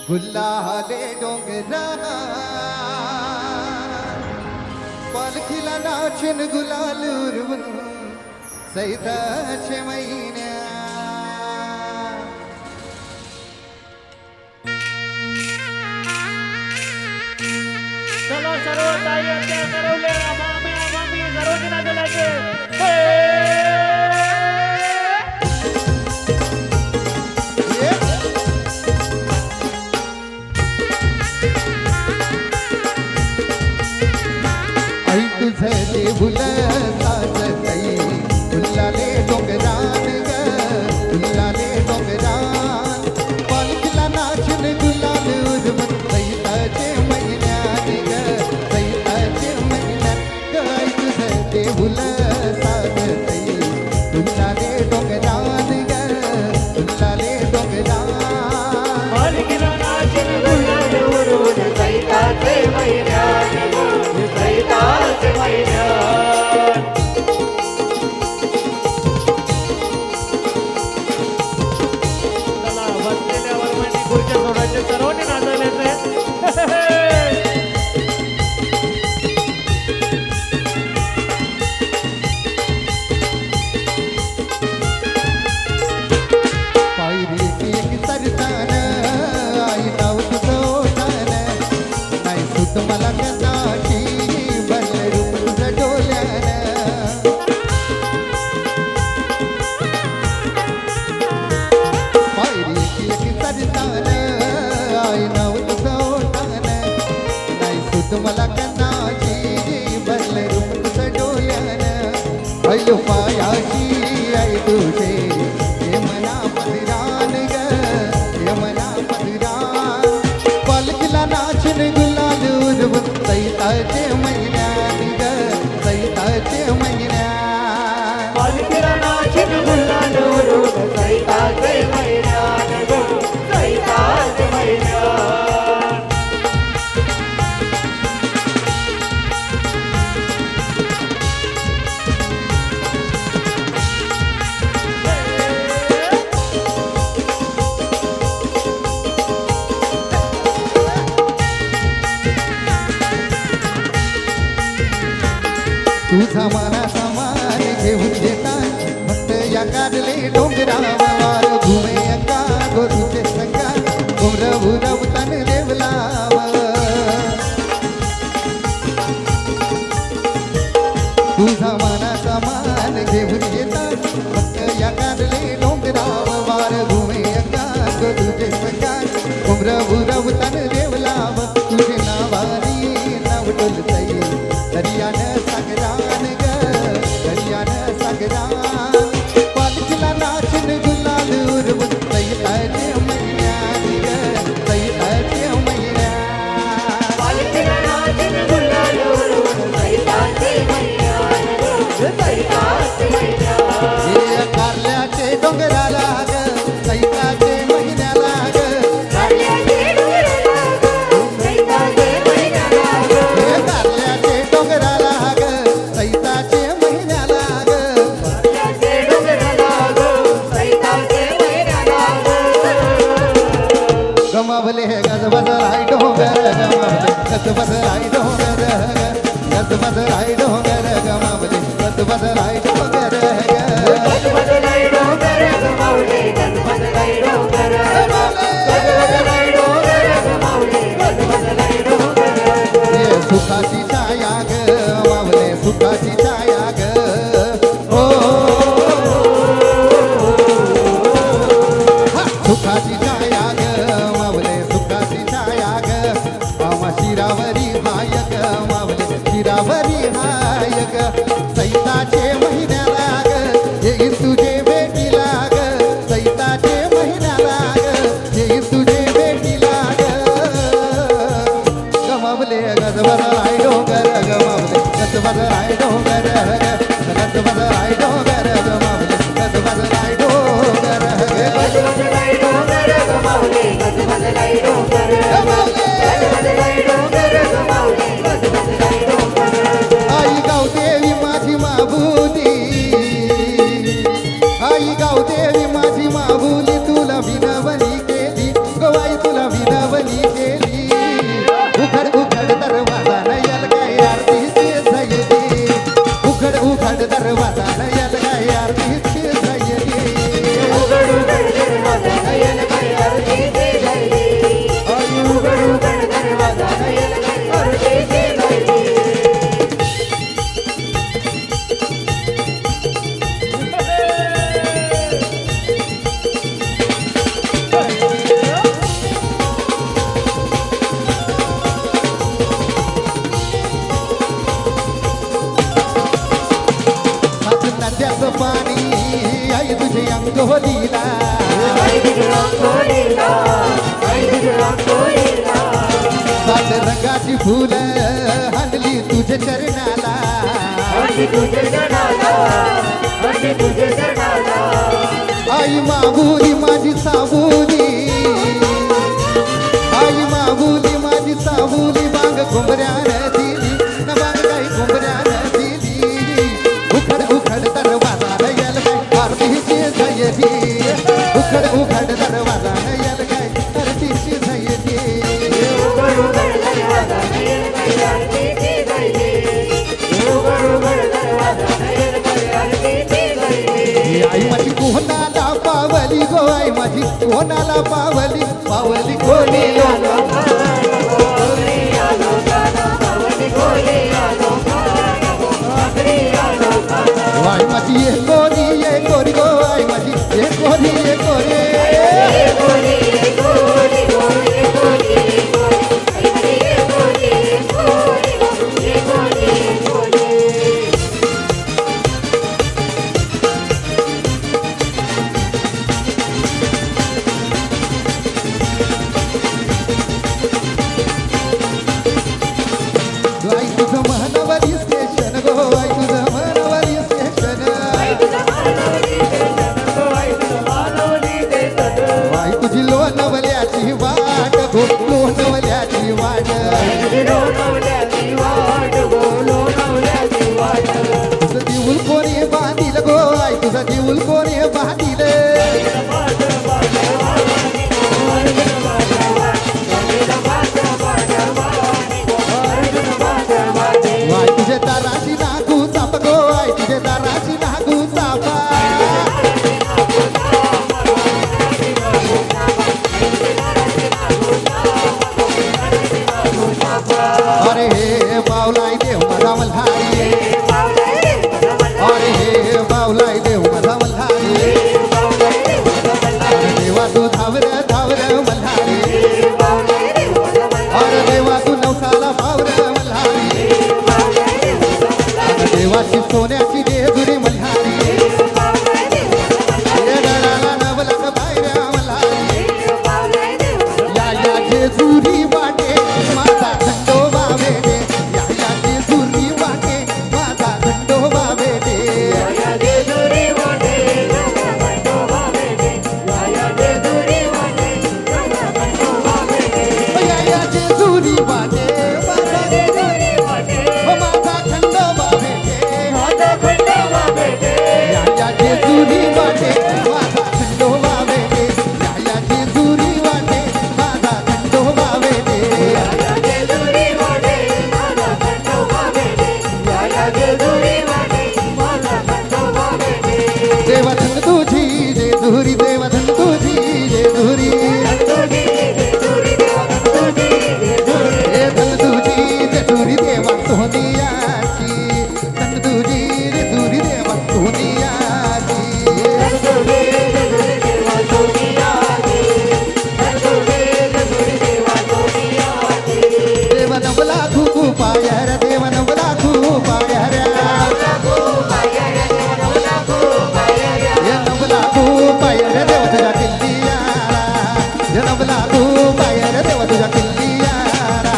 गुल्हाले डोंगरा पालखीला नाचन गुलाल उरवून सैताचे महिन्या चलो सर्व ताई आत्या सर्वले मामे मामी सर्वजना बोलायचे आई तुझं देऊळ साजतई गुल्हाले डोंगरान ग गुल्हाले डोंगरान पालखीला नाचन गुलाल उरवून सैताचे महिन्यात ग सैताचे महिन्यात ग आई तुझं देऊळ साजतई गुल्हाले डोंगरान ग गुल्हाले डोंगरान पालखीला नाचन गुलाल उरवून सैताचे महिन्यात सैताचे महिन्यात चला बसलेल्यावर म्हणजे खुर्च्या सोडायचे सर्वांनी नाचायचे पायरी एक सरतान आई नाव तुझं ओठान नाही सुत मला कदाची बल रूप तुझं डोल्यान पायरी एक सरतान आई नाव तुझं ओठान नाही सुत मला कदाची बल रूप तुझं डोल्यान अयो पायाची आई तुझे यमना पदरान ग यमना पदरान पालखीला नाचन गुलाल उरवून सैताचे महिन्यात ग सैताचे महिन्यात पालखीला नाचन गुलाल उरवून सैताचे महिन्यात सैताचे महिन्यात तुझा मला सामान घेऊन येतात फक्त या काढले डोंगरावर घुमे एका गोरूचे संगा घुमरव उरवतान देवलाव तुझा मला सामान घेऊन येतात फक्त या काढले डोंगरावर घुमे एका गोरूचे संगा घुमरव उरवतान देवलाव तुझे नावानी नाव डोलतई दर्यानं सागरान ग दर्यानं सागरान पालखीला नाचन गुलाल उरवून सैताचे महिन्यात ग सैताचे महिन्यात पालखीला नाचन गुलाल उरवून सैताचे महिन्यात सैताचे महिन्यात हे कारल्याचे डोंगराला ग सैताचे महिन्याला ग कारल्याचे डोंगराला सैताचे महिन्याला हे कारल्याचे डोंगराला ग सैताचे महिन्याला ग कारल्याचे डोंगराला सैताचे महिन्याला गमावले हे गजबजराय डोंगर गमावले गजबजराय डोंगर गजबजराय डोंगर गमावले गजबजराय डोंगर गजबजलाय डोंगर गमावले गजबजलाय डोंगर गजबजलाय डोंगर गमावले गजबजलाय डोंगर हे सुखाची छाया ग मावले सुखाची छाया ग ओ सुखाची छाया ग मावले सुखाची छाया ग आमा शिरावरी हाय ग मावले शिरावरी हाय ग सैताचे महिन्याला ग येईन तुझे भेटीला ग सैताचे महिन्याला ग येईन तुझे भेटीला ग गमावले गजबजराय डोंगर गमावले गजबजराय डोंगर गजबजराय डोंगर गमावले गजबजराय डोंगर गजबजलाय डोंगर गमावले गजबजलाय डोंगर गजबजलाय डोंगर गमावले गजबजलाय डोंगर आई गावदेवी माझी माबुली आई गावदेवी माझी माबुली तुला विनवणी केली गवाई तुला विनवणी सात रंगाची फुलं हल्ली तुझ्या चरणाला आई माऊली माझी सावली आई माऊली माझी सावली बाग घुमऱ्यानं दिली न बाग काही घुमऱ्यानं दिली उखड उखड दरवाजा नयल काय आरतीची झयली उखड उखड दरवाजा नयल काय आरतीची झयली आई माझी कोणाला पावली गो आई माझी कोणाला पावली पावली कोणी आई माझी ये गोरी गो आई माझी ये गोरी आई तुझं महनवली स्टेशन गो आई तुझं महनवली स्टेशन आई तुझी लोणवल्याची वाट गो लोणवल्याची वाट तुझं देऊळ कोणी बांधील गो आई तुझं देऊळ कोणी बांधील आई तुझे दाराची नागू चाप गो आई तुझे दाराची नागू चापा अरे हे बावलाई देव माझा मल्हारी अरे हे बावलाई देव माझा मल्हारी देवा तू धावर धावर मल्हारी अरे देवा तू नवसाला पावर मल्हारी देवाची सोन्याची जेजुरी मल्हारी ये गडाला नवलक बाहेर मल्हारी या जेजुरी वाटे माझा खंडोबा वेडे या जेजुरी वाटे माझा खंडोबा वेडे या जेजुरी वाटे माझा खंडोबा वेडे या जेजुरी वाटे माझा खंडोबा वेडे या जेजुरी वाटे माझा खंडोबा वेडे देवधन तुझी जेजुरी देवधन तुझी जेजुरी धन तुझी जेजुरी देवा सोनियाची धन तुझी जेजुरी देवा सोनियाची देव नवला खूप पायर देव नवला खूप पायर ये नवला खूप पायर देव तुझ्या किल्लियाला ये नवला खूप पायर देव तुझ्या किल्लियाला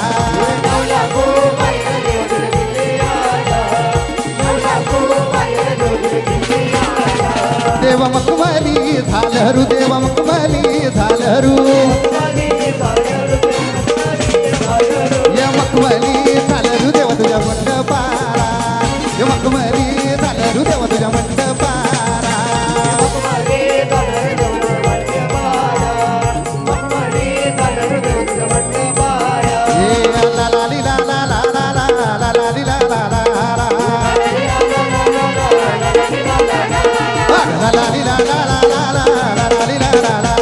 देव मकमली झालरू देव मकमली झालरू ये मकमली झालरू देव तुझ्या मंडपाला ये मकमली झालरू देव तुझ्या मंडपाला ये ला ला ली ला ला ला ला ला ला ला ली ला ला ला ला ला ला ली ला ला ला ला ला ला ली ला ला ला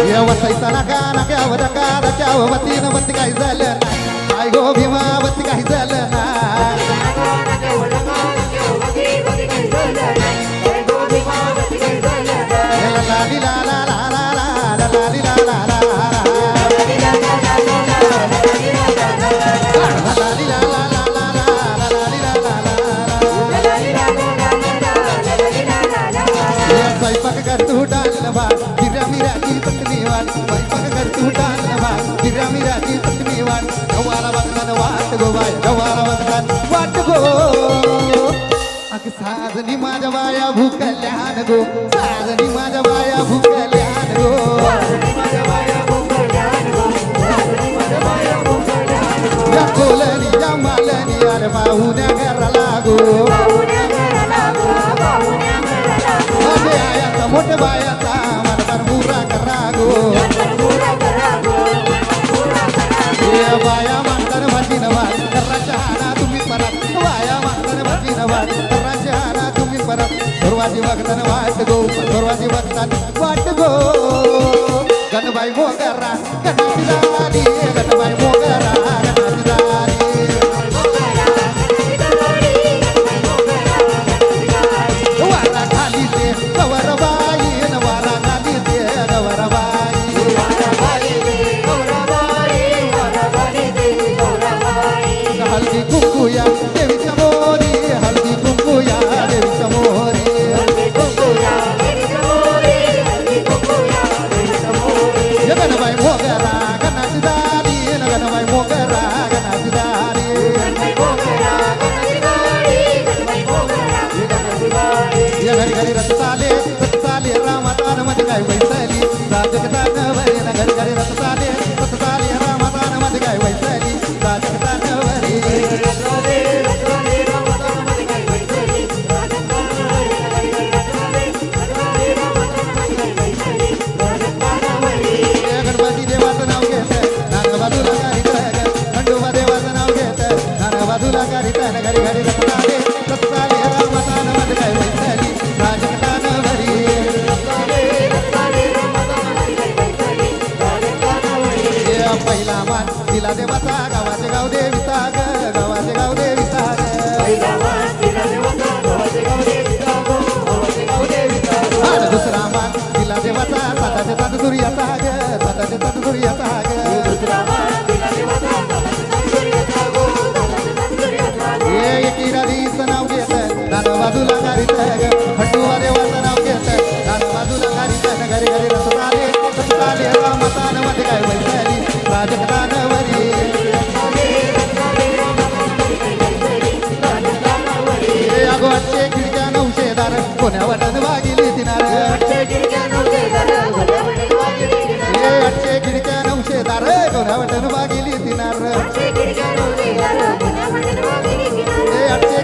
ये वसायचा नका नक्यावर नका वती काही झालं नाही आई गो भीमा वती काही झालं नाही ला ली ला ला ला ला ला ला ली ला ला ला स्वयंपाक कर तू डाल भात भुकल्यान गो साजनी माझ्या बाया भुकल्यान गो या कोलनी या मालनी अरे पाहुण्या घराला गो माझे आयाचा मोठ्या बायाचा मनभर मुरा करा गो ये बाया मानताना भाजी नवाज कर्राच्या हाना तुम्ही परत बाया मानताना भाजी नवाज कर्राच्या हाना तुम्ही परत दरवाजी बघताना वाट गो दरवाजी बघताना वाट गो गणबाई मोगरा गणाची दारी गणबाई मोगरा गणाची दारी वारा खाली ते गवरबाई वारा खाली ते गवरबाई हल्दी कुंकुया देवीच्या मोरी हल्दी कुंकुया देवीच्या मोरी गणबाई मोगरा गणाची दारी गणबाई मोगरा गणाची दारी या घरी घरी रथ चाले रामातान मध्ये काय वैसली राजकतान वरी घरी घरी रथ चाले रामातान मध्ये काय वैसली राजकतान वरी गणपती देवाचं नाव घेत नाना बाजूला गाडी खंडोबा देवाचं नाव घेत नाना बाजूला गाडी घरी घरी रथ चाले रामातान मध्ये काय वैसली राजकतान वरी पहिला मान दिला देवाचा गावाचे गाव देवीचा गावाचे गाव देवीचा आणि दुसरा मान दिला देवाचा साताचे सात दुर्याचा साताचे सात दुर्याचा एकीरा दिचं नाव घेत नाना बाजूला गाडीत खंडूवा देवाचं नाव घेत नाना बाजूला गाडीत घरी घरी रथ चाले रामतान मध्ये काय वैसली राजकतान वरी अगोचे खिडक्या नवशेदार कोण्या वाटन वागिली तिनार अटचे खिडक्या नवशेदार कोण्या वाटन वागिली तिनार अटचे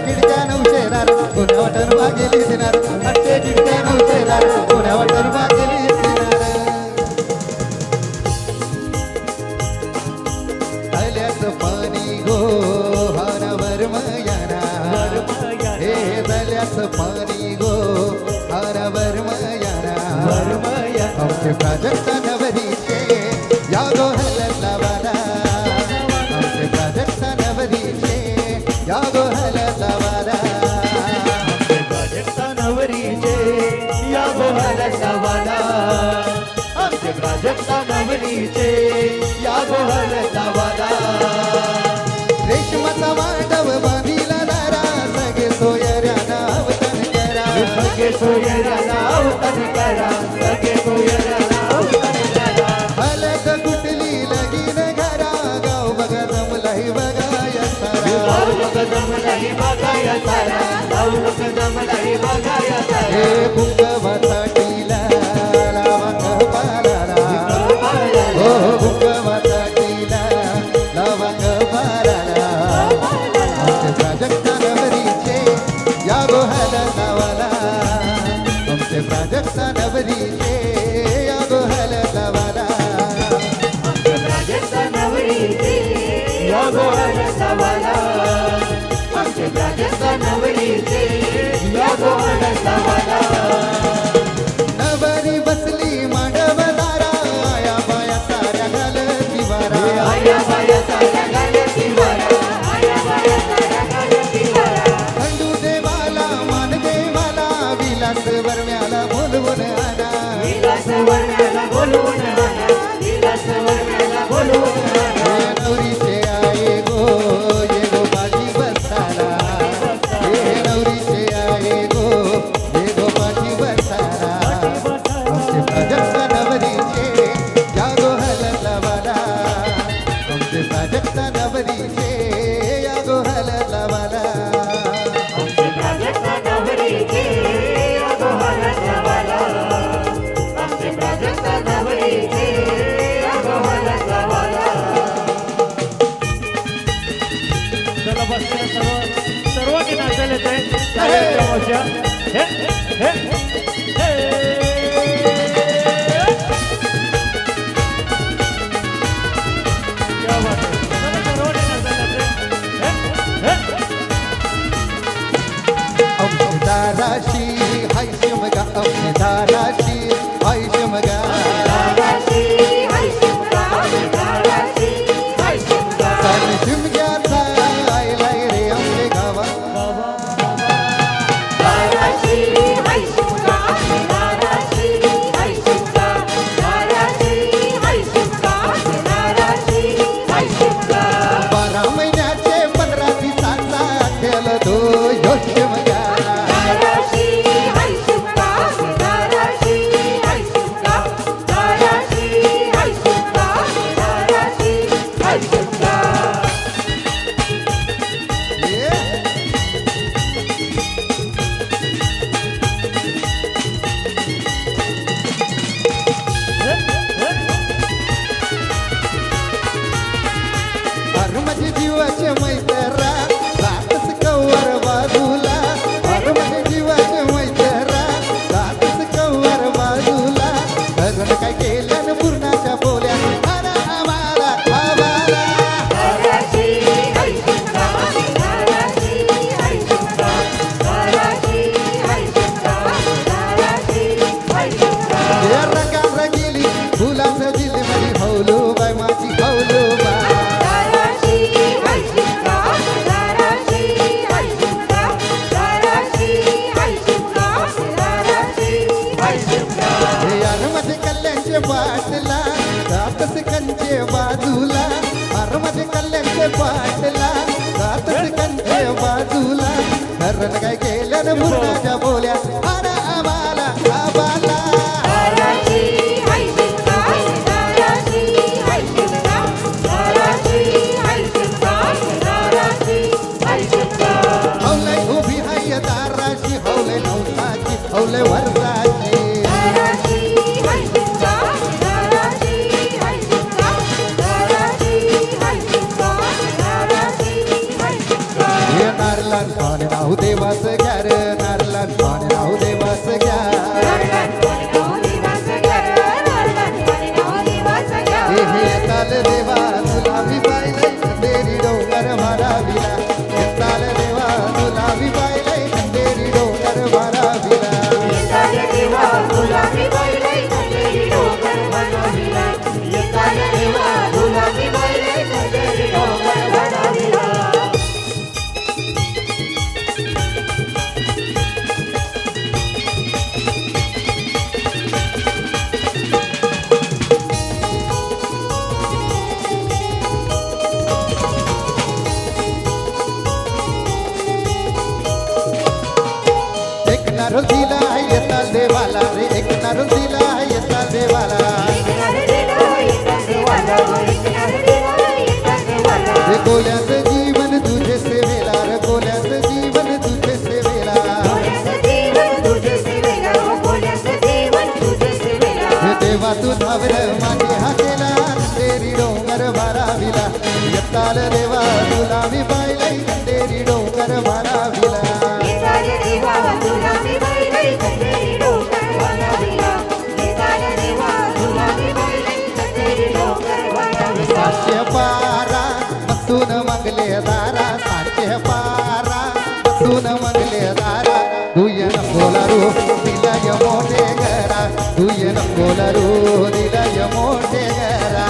खिडक्या नवशेदार कोण्या वाटन वागिली तिनार अटचे खिडक्या नवशेदार कोण्या वाटन वागिली तिनार आल्याचं पाणी गो हरवर मयाना हे दल्याचं पाणी गो हरवर मयाना आमचे प्राजक्त नवरीचे या गो हलला वाला आमचे प्राजक्त नवरीचे या गो हलला वाला आमचे प्राजक्त नवरीचे या गोहलचा वाला आमचे प्राजक्त नवरीचे या गोहलचा वाला रेशमाचा वाटव बांधिला दारा सगळे सोयऱ्या नावतन करा सगळे सोयऱ्या नावतन करा सगळे सोयऱ्या नावतन करा हलक कुठली लगीन घरा गाव बघा जमलाही बघाया सारा गाव बघ जमलाही बघाया सारा गाव बघ जमलाही बघाया सारा हे कुंकवाचा टीला लावा कपाळाला हो कुंकवाचा टीला लावा कपाळाला आमचे प्राजक्त नवरीचे या गोहला लावाला आमचे प्राजक्त नवरीचे या गोहला लावाला प्राजक्त नवरीचे या गोहलचा वाला आमचे प्राजक्त नवरीचे या गोहलचा वाला नवरी बसली मांडवदारा आया बाया साऱ्या घालती वारा आया बाया साऱ्या घालती वारा आया बाया साऱ्या घालती वारा खंडू देवाला मान देवाला विलास वर्म्याला बोलवून आणा विलास वर्णाला बोलवून आणा विलास वर्णाला बोलवून आणा हे नवरीचे आहे गो ये गो पाठी बसाला हे नवरीचे आहे गो ये गो पाठी बसाला आमचे प्राजक्त नवरीचे या गो हलला वाला आमचे प्राजक्त नवरीचे या गो हलला वाला आमचे प्राजक्त नवरीचे देवाच्या हे हे हे क्या बात है चला सर्वांनी नाचायला दाराशी हाय शिमगा दाराशी हाय शिमगा शिमग्याचा आयलाय रे आमचे गावा बारा महिन्याचे 15 दिवसाचा खेळ तो ह्यो शिमगा माझे जीवाचे मैत्रा जातच कव्वार बाजूला माझे जीवाचे मैत्रा जातच कव्वार बाजूला धरण काय केल्यानं पूर्णाच्या बोल्या आला आम्हाला आम्हाला रंगा गेली फुलाचं दिली माझी हौलू बाय माझी हौलू बाय मध्ये कल्याणचे बाटला जातच कंचे बाजूला मध्ये कल्याणचे बाटला जातच कंचे बाजूला धरण काय केल्यानं मुर्नाच्या बोल्या आरा आम्हाला आबाला हौलय उभी हाय दाराशी हौलय नवसाची हौलय वरसाची नारलान पाणी राहू देवाचं घ्या रे नारलान पाणी राहू देवाचं घ्या हे येताल देवा तुला मी पाहिलंय अंधेरी डोंगर माराविला येताल देवा तुला मी पाहिलंय अंधेरी डोंगर माराविला दिला येता देवाला रे एक नारळ दिला येता देवाला रे कोल्याचं जीवन तुझे सेवेला रे कोल्याचं जीवन तुझे सेवेला हे देवा तू धावर माझे हाकेला तेरी डोंगर माराविला येताल देवा तुला मी पाहिलंय तेरी डोंगर माराविला सातशे पारा बसून मंगले दारा सातशे पारा बसून मंगले दारा दुयन कोलारू दिलय मोठे घरा दुयन कोलारू दिलय मोठे घरा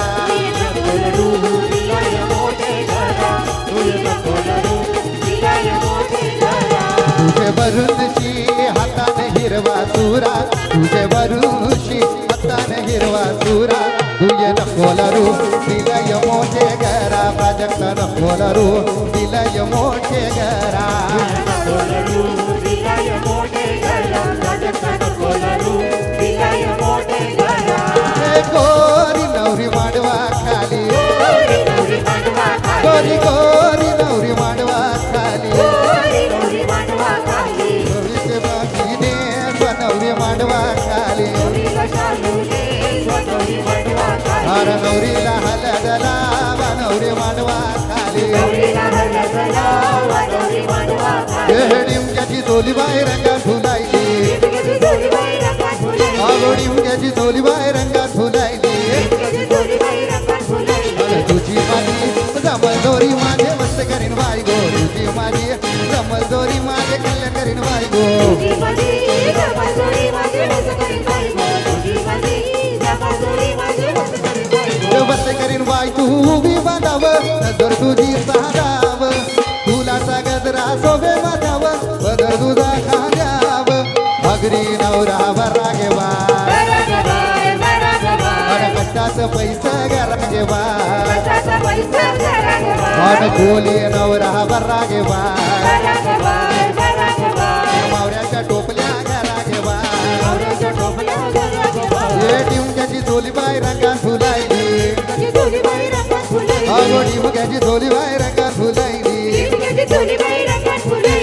तुझे वरुणशी हाताने हिरवा तुरा तुझे वरुणशी हाताने हिरवा तुरा तुझे नकोलरू दिलय मोठे घरा प्राजक्त नकोलरू दिलय मोठे घरा गोरी नवरी मांडवा खाली गोरी गोरी नवरी मांडवा खाली नवरी मांडवा खाली हर नवरीला हलगला नवरी मांडवा खाली डिमक्याची झोली बाय रंगात फुलायली आगोडी मुग्याची झोली बाय रंगात फुलायली अरे तुझी माझी जमलदोरी माझे मस्त करीन बाई गो तुझी माझी जमलदोरी माझे कल्याण करीन बाई गो मस्त करीन बाई तू उभी बांधाव नजर तुझी साधाव फुलाचा गजरा सोबे बांधाव बदर तुझा खांद्याव अगरी नवरा बरा घेवा अरे कष्टाचं पैसा घरा घेवा अरे गोली नवरा बरा घेवा मावऱ्याच्या टोपल्या घरा घेवा ये टिमक्याची झोली बाय रंगात फुलायली अगोडी मुग्याची झोली बाय रंगात फुलायली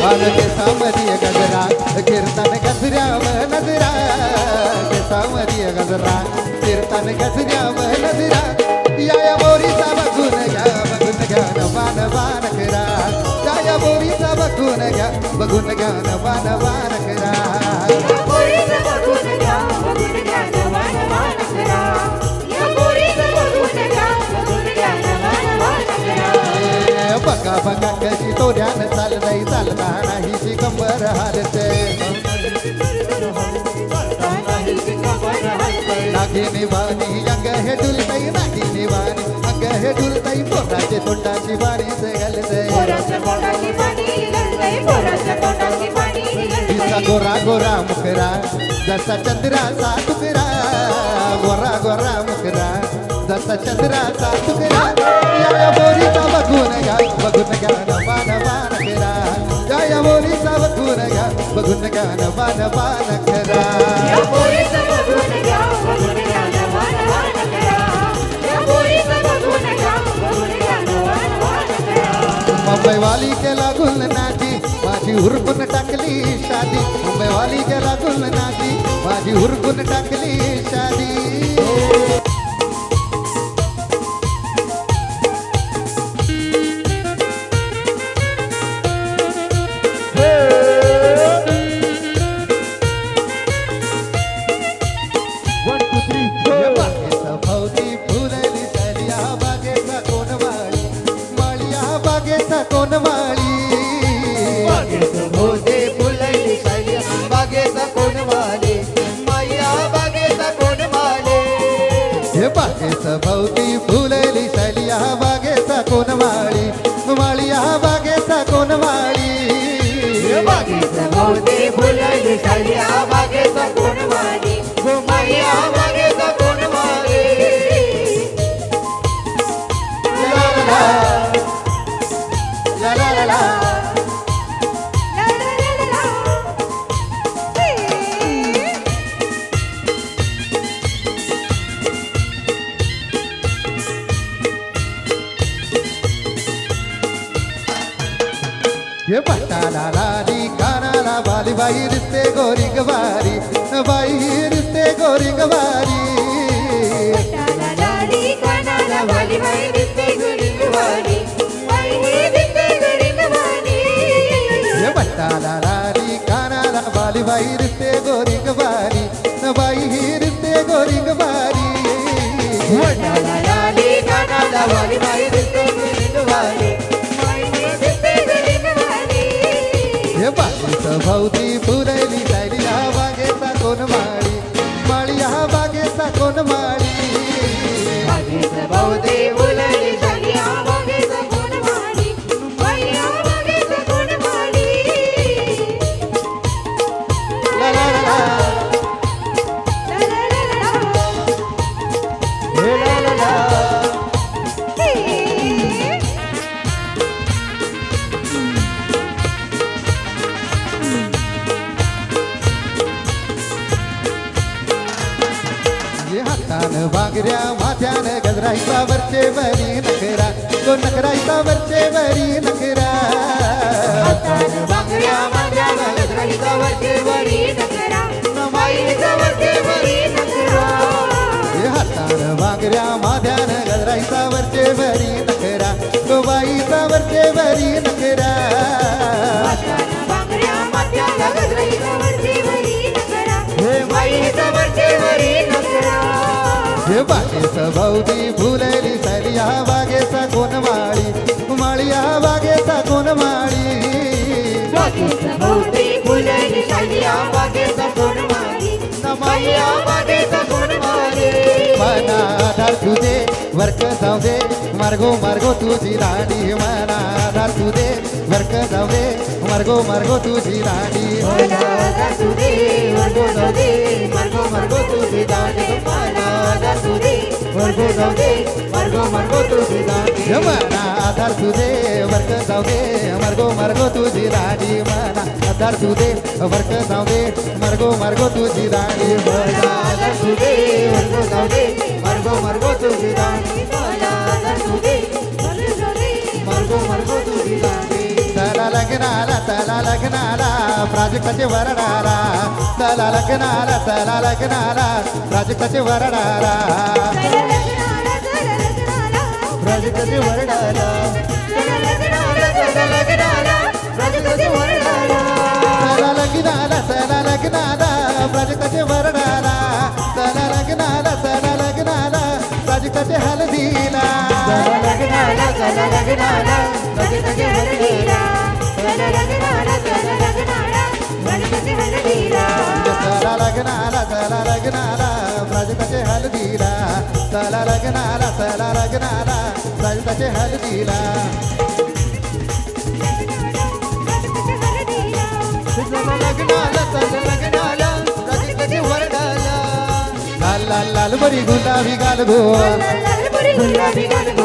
अरे केसामध्ये गजरा कीर्तन गजऱ्याव नजरा केसामध्ये गजरा कीर्तन गजऱ्याव नजरा या बोरीचा बघून घ्या नवान वान करा या बोरीचा बघून घ्या नवान वान करा बघा बघा कशी तोऱ्यानं चालताय चालता नाही ती कंबर हालते नागिनी वाणी अंग हे डुलताई नागिनी वाणी अंग हे डुलताई पोराचे तोंडाची वाणी घालते तिचा गोरा गोरा मुकरा जसा चंद्राचा तुकरा गोरा गोरा मुकरा जसा चंद्राचा तुकरा या बोरीचा बघून घ्या नवान वान करा या बोरीचा बघून घ्या नवान वान करा मुंबई वाली के लागून नाची माझी हुरकून टाकली शादी मुंबई वाली के लागून नाची माझी हुरकून टाकली शादी बागेचा भोवती फुलली सलिया बागेचा कोण माळी माळिया बागेचा कोण माळी बागेचा भोवती फुलली सलिया बागेचा कोण माळी माळिया बागेचा कोण माळी ला ला ला ला ये पटाला लाली कानाला बाली बाई रिश्ते गोरी गवारी बाई रिश्ते गोरी गवारी पटाला लाली कानाला बाली बाई रिश्ते गोरी गवारी बाई रिश्ते गोरी गवारी ये पटाला लाली कानाला बाली बाई रिश्ते गोरी गवारी बाई रिश्ते गोरी गवारी पटाला लाली कानाला बाली बाई रिश्ते गोरी गवारी बागेचा भोवती फुलली जायली हा बागेचा कोण माळी माळी हा बागेचा कोण माळी बागेचा भोवती फुलली सलिया बागेचा कोण माळी माळिया बागेचा कोण माळी ला ला ला ला हे ला ला ला हातानं बागऱ्या माथ्यान गजरायचा वरचे बरी नखरा तो नखरायचा वरचे बरी नखरा हातानं बांगड्या मांड्यानं गजराईचा वरचे वरी नखरा माईचा वरचे वरी नखरा हातानं बागऱ्या माथ्यान गजरायचा वरचे बरी नखरा तो बाईचा वरचे बरी नखरा हातानं बांगड्या मांड्यानं वाटेवरी नजरा हे बागेत भोवती फुलली सलिया बागेचा कोण माळी माळिया बागेचा कोण माळी बागेचा भोवती फुलली शालिया बागेचा कोण मारी माया बागेचा कोण मारी मना आधार तुझे वर्क जाऊ दे मार्गो तुझी राणी मना आधार तुझे वर्क जाऊ दे मार्गो तुझी राणी मला दासू दे वर्गो जाऊ दे मार्गो तुझी दाणी मला दासू दे वर्गो जाऊ दे मार्गो तुझी दाणी मना आधार तुझे वर्क जाऊ दे मार्गो तुझी राणी मना आधार तुझे वर्क जाऊ दे मार्गो तुझी राणी मला दासू दे वर्गो जाऊ दे मार्गो तुझी दाणी मला दासू दे मार्गो तुझी दाणी चला लग्नाला प्राजक्ताचे वरडाला चला लग्नाला प्राजक्ताचे वरडाला प्राजक्ताचे वरडाला चला लग्नाला प्राजक्ताचे वरडाला चला लग्नाला प्राजक्ताचे वरडाला चला लग्नाला प्राजक्ताचे हलदीला चला लग्नाला प्राजक्ताचे हळदीला चला लग्नाला प्राजक्ताचे हळदीला चला लग्नाला प्राजक्ताचे हलदीला चला लग्नाला प्राजक्ताचे हलदीला लग्नाला प्राजक्ताचे वरडाला लाल लाल बरी गुलाबी गाल गो लालपुरी गुलाबी गालगो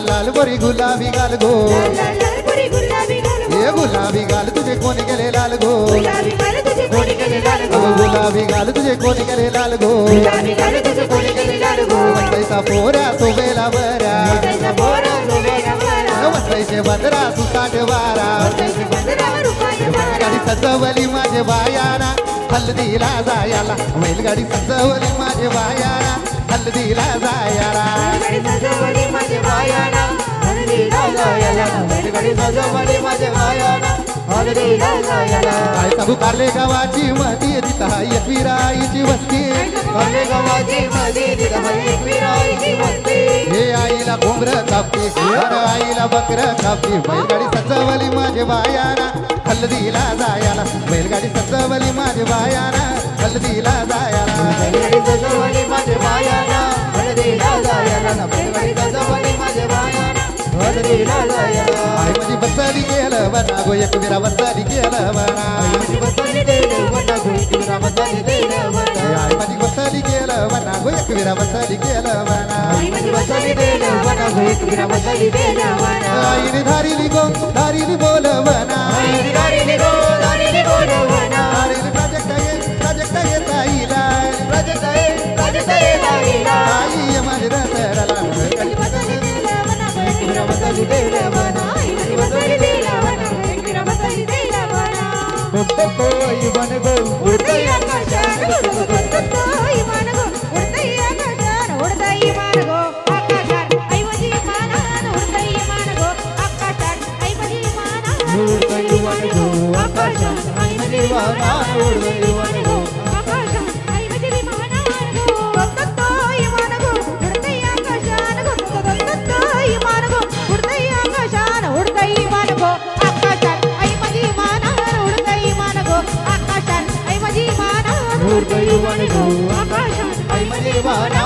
लाल बरी गुलाबी गाल गो लालपुरी गुलाबी गालगो हे गुलाबी गाल तुझे कोणी गेले लाल गो गुलाबी गाल तुझे कोणी केले लालगो गुलाबी गाल तुझे कोणी गेले लाल गो गुलाबी गाल तुझे कोणी केले लालगो वसईचा पोऱ्या तो बेला बऱ्या त्याचा बोरा लोबेला वारा वसईचे बंदरा तू साठवारा त्याचे बंदरा रुपाय वारा गाडी सजवली माझे बायाना हल्दीला जायाला बैलगाडी सजवली माझे बायाना हल्दीला जायाला बैलगाडी सजवली माझे बायाना हळदीला जायला बैलगाडी सजवली माझे बायाना हळदीला जायला काय सांगू कारले गावाची महती तिथं एकविराईची वस्ती कारले गावाची मध्ये तिथं एकविराईची वस्ती हे आईला कोंबड कापते आईला बकर कापते बैलगाडी सजवली माझे बायाना हल्दीला जायाला बैलगाडी सजवली माझे बायाना हल्दीला जायाला बैलगाडी सजवली माझे बायाना हळदीला जायला बैलगाडी सजवली माझे बायाना हळदीला जायला आई माझी बसली गेलं बना गो एकविरा बसली गेलं बना बसली देव वटा गुईरा बसली देव वटा आई माझी बसली गेलं बना गो एकविरा बसली गेलं बना बसली देव वटा गुईरा बसली देव वटा आईने धारिली बोलवना दारीने बोलवना धारिली प्राजक्त येत आईला राजता येला आई माझे रसरला बसली देव वना बसली देव वना बसली देव वना उडतई आकाशात उडतई मानगो उडतई आकाशात उडतई मानगो आकाशात आई माझी मानान उडतई मानगो आकाशात आई माझी मानान उडतई मानगो आकाशात आई माझी मानान उडतई मानगो आकाशात आई माझी मानान उडतई मानगो उडतई आकाशात उडतई मानगो उडतई आकाशात उडतई मानगो आकाशात आई माझी मानान उडतई मानगो आकाशात आई माझी मानान उडतई मानगो आकाशात आई माझी मानान